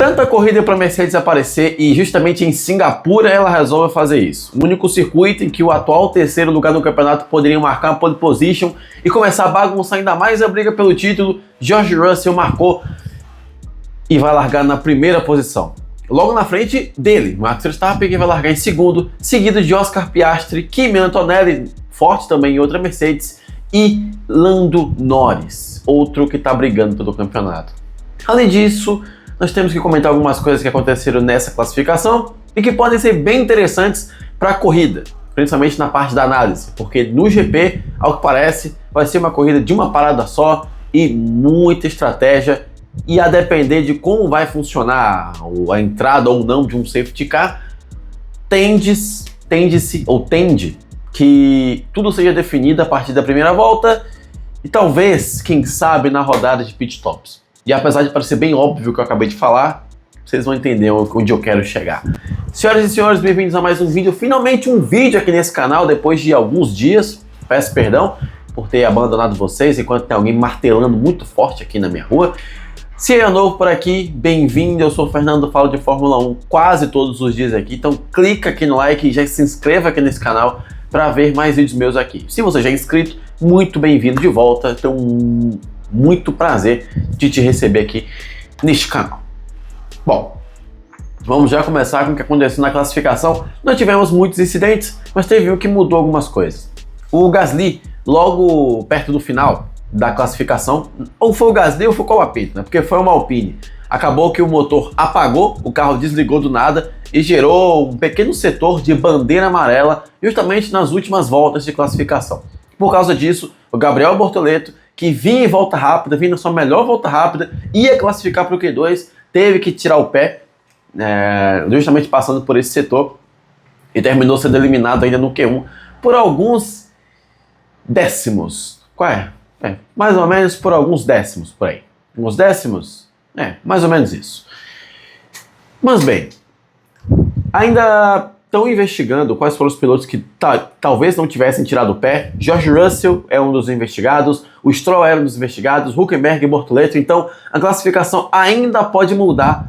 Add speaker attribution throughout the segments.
Speaker 1: Tanta corrida para a Mercedes aparecer e justamente em Singapura ela resolve fazer isso. O único circuito em que o atual terceiro lugar no campeonato poderia marcar uma pole position e começar a bagunçar ainda mais a briga pelo título. George Russell marcou e vai largar na primeira posição. Logo na frente dele, Max Verstappen, que vai largar em segundo, seguido de Oscar Piastri, Kimi Antonelli, forte também em outra Mercedes, e Lando Norris, outro que está brigando pelo campeonato. Além disso, nós temos que comentar algumas coisas que aconteceram nessa classificação e que podem ser bem interessantes para a corrida, principalmente na parte da análise, porque no GP, ao que parece, vai ser uma corrida de uma parada só e muita estratégia, e a depender de como vai funcionar a entrada ou não de um safety car, tende que tudo seja definido a partir da primeira volta e talvez, quem sabe, na rodada de pitstops. E apesar de parecer bem óbvio o que eu acabei de falar, vocês vão entender onde eu quero chegar. Senhoras e senhores, bem-vindos a mais um vídeo. Finalmente um vídeo aqui nesse canal depois de alguns dias. Peço perdão por ter abandonado vocês enquanto tem alguém martelando muito forte aqui na minha rua. Se é novo por aqui, bem-vindo, eu sou o Fernando, falo de Fórmula 1 quase todos os dias aqui, então clica aqui no like e já se inscreva aqui nesse canal para ver mais vídeos meus aqui. Se você já é inscrito, muito bem-vindo de volta, tenho muito prazer de te receber aqui neste canal. Bom, vamos já começar com o que aconteceu na classificação. Não tivemos muitos incidentes, mas teve um que mudou algumas coisas. O Gasly, logo perto do final da classificação, ou foi o Gasly ou foi o apito, né? Porque foi uma Alpine. Acabou que o motor apagou, o carro desligou do nada e gerou um pequeno setor de bandeira amarela justamente nas últimas voltas de classificação. Por causa disso, o Gabriel Bortoleto, que vinha em volta rápida, vinha na sua melhor volta rápida, ia classificar para o Q2, teve que tirar o pé, justamente passando por esse setor, e terminou sendo eliminado ainda no Q1 por alguns décimos. Qual é? Mais ou menos por alguns décimos, por aí. Uns décimos? Mais ou menos isso. Mas bem, ainda estão investigando quais foram os pilotos que talvez não tivessem tirado o pé. George Russell é um dos investigados, o Stroll era um dos investigados, Hülkenberg e Bortoleto. Então a classificação ainda pode mudar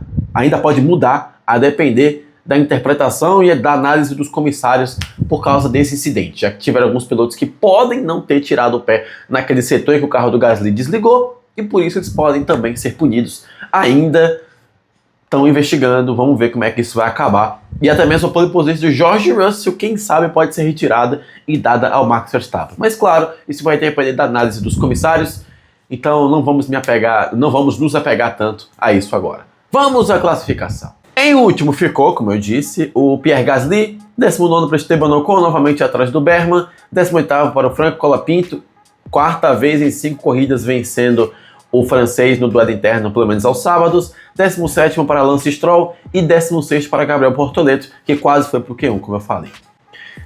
Speaker 1: a depender da interpretação e da análise dos comissários por causa desse incidente, já que tiveram alguns pilotos que podem não ter tirado o pé naquele setor em que o carro do Gasly desligou e por isso eles podem também ser punidos. Ainda estão investigando, vamos ver como é que isso vai acabar. E até mesmo a pole position do George Russell, quem sabe, pode ser retirada e dada ao Max Verstappen. Mas claro, isso vai depender da análise dos comissários, então não vamos nos apegar tanto a isso agora. Vamos à classificação. Em último ficou, como eu disse, o Pierre Gasly, 19º para Esteban Ocon, novamente atrás do Bergman, 18º para o Franco Colapinto, quarta vez em 5 corridas vencendo o francês no duelo interno, pelo menos aos sábados, 17º para Lance Stroll e 16º para Gabriel Bortoleto, que quase foi para o Q1, como eu falei.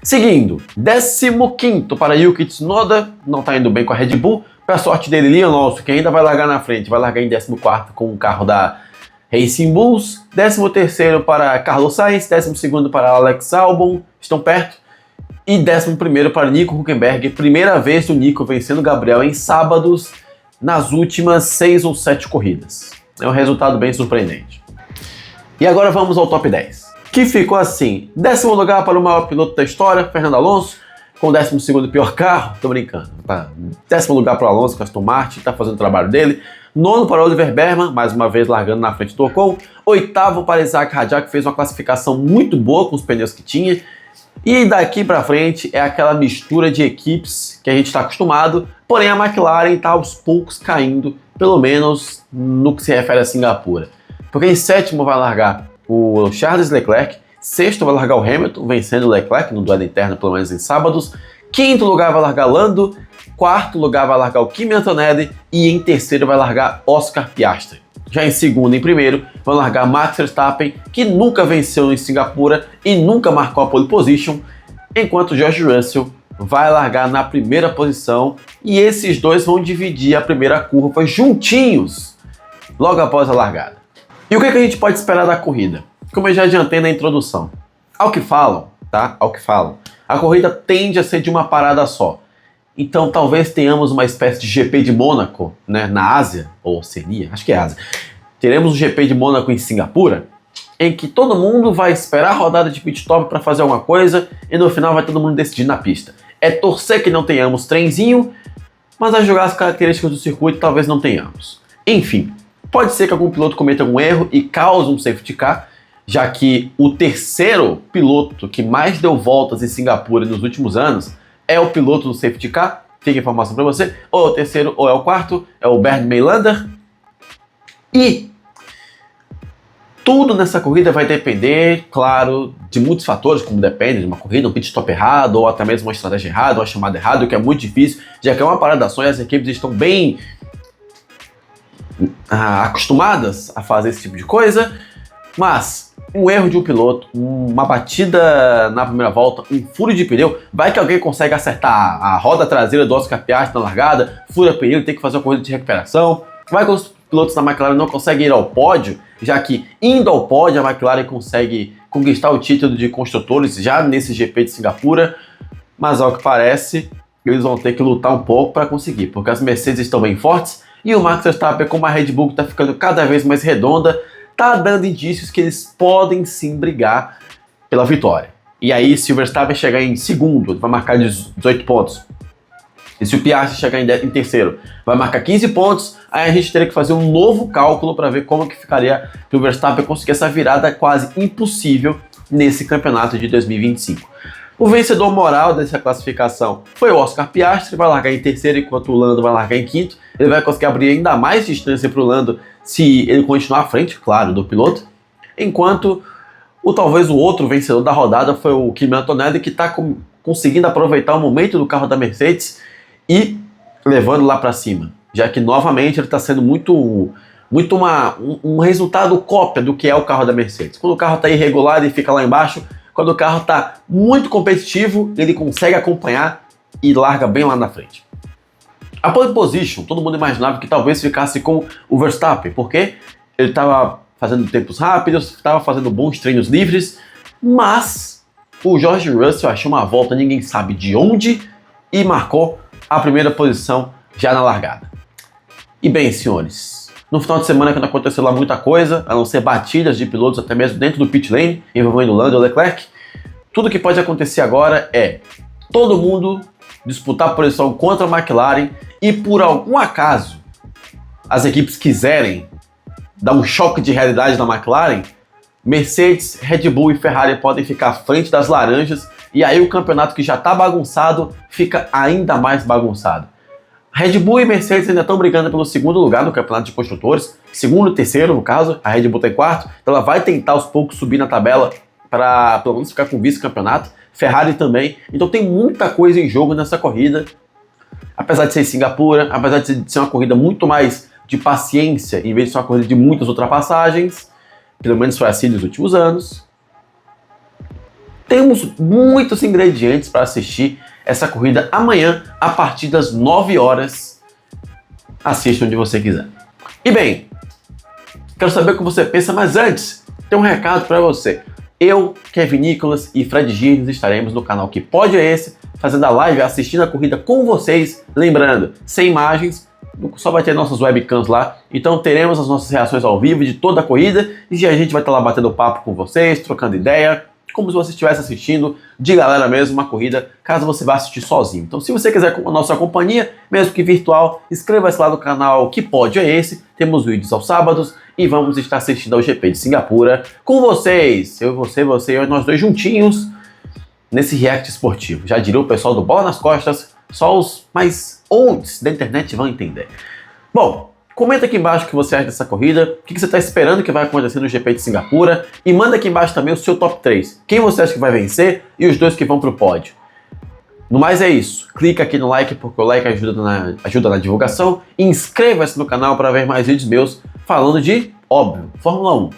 Speaker 1: Seguindo, 15º para Yuki Tsunoda, não está indo bem com a Red Bull, para a sorte dele, Liam Lawson, que ainda vai largar na frente, vai largar em 14º com o carro da Racing Bulls, 13º para Carlos Sainz, 12º para Alex Albon, estão perto, e 11º para Nico Hülkenberg, primeira vez do Nico vencendo o Gabriel em sábados nas últimas 6 ou 7 corridas. É um resultado bem surpreendente. E agora vamos ao top 10, que ficou assim: 10º lugar para o maior piloto da história, Fernando Alonso, com o 12º pior carro, tô brincando, tá? 10º lugar para o Alonso, com Aston Martin, tá fazendo o trabalho dele. 9º para Oliver Bergman, mais uma vez largando na frente do Ocon. 8º para Isaac Hadjar, que fez uma classificação muito boa com os pneus que tinha. E daqui para frente é aquela mistura de equipes que a gente está acostumado, porém a McLaren está aos poucos caindo, pelo menos no que se refere a Singapura. Porque em 7º vai largar o Charles Leclerc, 6º vai largar o Hamilton, vencendo o Leclerc no duelo interno, pelo menos em sábados. 5º lugar vai largar Lando, 4º lugar vai largar o Kimi Antonelli e em 3º vai largar Oscar Piastri. Já em 2º e em 1º vai largar Max Verstappen, que nunca venceu em Singapura e nunca marcou a pole position, enquanto George Russell vai largar na primeira posição e esses dois vão dividir a primeira curva juntinhos logo após a largada. E o que a gente pode esperar da corrida? Como eu já adiantei na introdução, ao que falam, a corrida tende a ser de uma parada só. Então talvez tenhamos uma espécie de GP de Mônaco, né, na Ásia, ou Oceania, acho que é Ásia. teremos o GP de Mônaco em Singapura, em que todo mundo vai esperar a rodada de pit stop para fazer alguma coisa e no final vai todo mundo decidir na pista. É torcer que não tenhamos trenzinho, mas a jogar as características do circuito talvez não tenhamos. Enfim, pode ser que algum piloto cometa algum erro e cause um safety car, já que o terceiro piloto que mais deu voltas em Singapura nos últimos anos é o piloto do safety car. Fica a informação para você, ou é o terceiro ou é o quarto, é o Bernd Maylander. E tudo nessa corrida vai depender, claro, de muitos fatores, como depende de uma corrida, um pit stop errado, ou até mesmo uma estratégia errada, uma chamada errada, o que é muito difícil, já que é uma parada só e as equipes estão bem acostumadas a fazer esse tipo de coisa. Mas um erro de um piloto, uma batida na primeira volta, um furo de pneu, vai que alguém consegue acertar a roda traseira do Oscar Piastri na largada, fura pneu e tem que fazer uma corrida de recuperação. Vai que os pilotos da McLaren não conseguem ir ao pódio, já que indo ao pódio a McLaren consegue conquistar o título de construtores já nesse GP de Singapura, mas ao que parece eles vão ter que lutar um pouco para conseguir, porque as Mercedes estão bem fortes e o Max Verstappen, como a Red Bull está ficando cada vez mais redonda, tá dando indícios que eles podem sim brigar pela vitória. E aí, se o Verstappen chegar em segundo, ele vai marcar 18 pontos. E se o Piastri chegar em terceiro, vai marcar 15 pontos. Aí a gente teria que fazer um novo cálculo para ver como que ficaria para o Verstappen conseguir essa virada quase impossível nesse campeonato de 2025. O vencedor moral dessa classificação foi o Oscar Piastri, vai largar em terceiro enquanto o Lando vai largar em quinto. Ele vai conseguir abrir ainda mais distância para o Lando se ele continuar à frente, claro, do piloto. Enquanto talvez o outro vencedor da rodada foi o Kimi Antonelli, que está conseguindo aproveitar o momento do carro da Mercedes e levando lá para cima, já que novamente ele está sendo muito um resultado cópia do que é o carro da Mercedes. Quando o carro está irregular, ele fica lá embaixo. Quando o carro está muito competitivo, ele consegue acompanhar e larga bem lá na frente. A pole position, todo mundo imaginava que talvez ficasse com o Verstappen, porque ele estava fazendo tempos rápidos, estava fazendo bons treinos livres, mas o George Russell achou uma volta, ninguém sabe de onde, e marcou a primeira posição já na largada. E bem, senhores, no final de semana que não aconteceu lá muita coisa, a não ser batidas de pilotos até mesmo dentro do pit lane, envolvendo Lando e Leclerc, tudo que pode acontecer agora é todo mundo disputar a posição contra a McLaren e por algum acaso as equipes quiserem dar um choque de realidade na McLaren, Mercedes, Red Bull e Ferrari podem ficar à frente das laranjas e aí o campeonato que já está bagunçado fica ainda mais bagunçado. Red Bull e Mercedes ainda estão brigando pelo segundo lugar no campeonato de construtores, segundo e terceiro no caso, a Red Bull tem quarto, então ela vai tentar aos poucos subir na tabela para pelo menos ficar com vice-campeonato, Ferrari também, então tem muita coisa em jogo nessa corrida, apesar de ser em Singapura, apesar de ser uma corrida muito mais de paciência, em vez de ser uma corrida de muitas ultrapassagens, pelo menos foi assim nos últimos anos. Temos muitos ingredientes para assistir essa corrida amanhã, a partir das 9 horas. Assista onde você quiser. E bem, quero saber o que você pensa, mas antes, tem um recado para você. Eu, Kevin Nicholas e Fred Gires estaremos no canal Que Pode É Esse, fazendo a live, assistindo a corrida com vocês. Lembrando, sem imagens, só vai ter nossas webcams lá, então teremos as nossas reações ao vivo de toda a corrida e a gente vai estar lá batendo papo com vocês, trocando ideia, como se você estivesse assistindo de galera mesmo uma corrida, caso você vá assistir sozinho. Então se você quiser a nossa companhia, mesmo que virtual, inscreva-se lá no canal Que Pode É Esse, temos vídeos aos sábados e vamos estar assistindo ao GP de Singapura com vocês, eu, você e nós dois juntinhos nesse react esportivo. Já diria o pessoal do Bola nas Costas, só os mais olds da internet vão entender. Bom, comenta aqui embaixo o que você acha dessa corrida, o que você está esperando que vai acontecer no GP de Singapura e manda aqui embaixo também o seu top 3. Quem você acha que vai vencer e os dois que vão para o pódio. No mais é isso, clica aqui no like porque o like ajuda na divulgação e inscreva-se no canal para ver mais vídeos meus falando de, óbvio, Fórmula 1.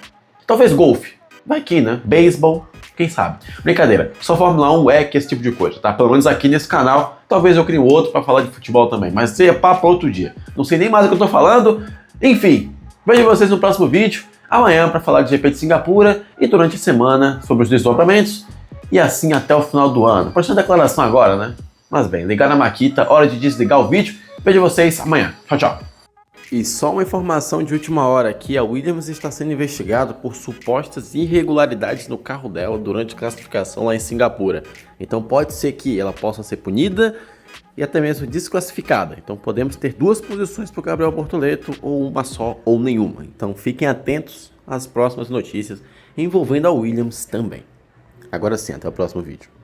Speaker 1: Talvez golfe, vai que, né? Beisebol, quem sabe? Brincadeira, só Fórmula 1 é que esse tipo de coisa, tá? Pelo menos aqui nesse canal, talvez eu crie outro para falar de futebol também, mas isso é papo outro dia. Não sei nem mais o que eu tô falando. Enfim, vejo vocês no próximo vídeo, amanhã para falar de GP de Singapura e durante a semana sobre os desdobramentos e assim até o final do ano. Pode ser uma declaração agora, né? Mas bem, ligar na maquita, hora de desligar o vídeo. Vejo vocês amanhã. Tchau, tchau. E só uma informação de última hora aqui, a Williams está sendo investigada por supostas irregularidades no carro dela durante a classificação lá em Singapura. Então pode ser que ela possa ser punida e até mesmo desclassificada. Então podemos ter duas posições para o Gabriel Bortoleto, ou uma só ou nenhuma. Então fiquem atentos às próximas notícias envolvendo a Williams também. Agora sim, até o próximo vídeo.